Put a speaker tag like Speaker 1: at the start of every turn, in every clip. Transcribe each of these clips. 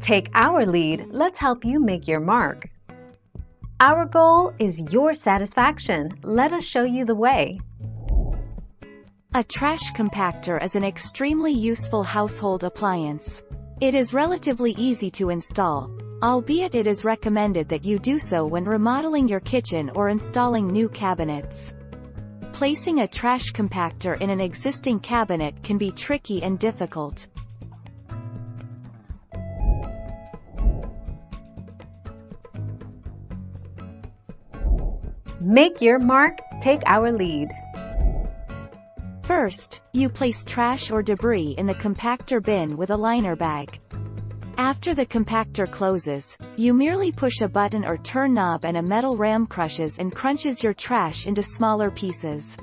Speaker 1: Take our lead, let's help you make your mark. Our goal is your satisfaction. Let us show you the way.
Speaker 2: A trash compactor is an extremely useful household appliance. It is relatively easy to install, albeit it is recommended that you do so when remodeling your kitchen or installing new cabinets. Placing a trash compactor in an existing cabinet can be tricky and difficult.
Speaker 1: Make your mark, take our lead.
Speaker 2: First, you place trash or debris in the compactor bin with a liner bag. After the compactor closes, you merely push a button or turn knob and a metal ram crushes your trash into smaller pieces.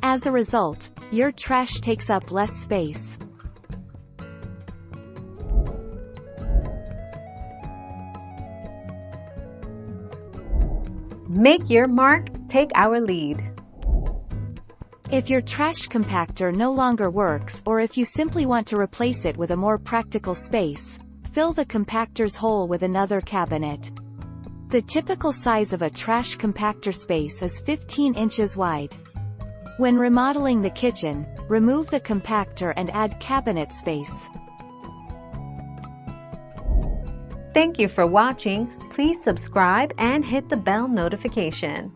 Speaker 2: As a result, your trash takes up less space.
Speaker 1: Make your mark, take our lead.
Speaker 2: If your trash compactor no longer works or if you simply want to replace it with a more practical space, fill the compactor's hole with another cabinet. The typical size of a trash compactor space is 15 inches wide. When remodeling the kitchen, remove the compactor and add cabinet space.
Speaker 1: Thank you for watching. Please subscribe and hit the bell notification.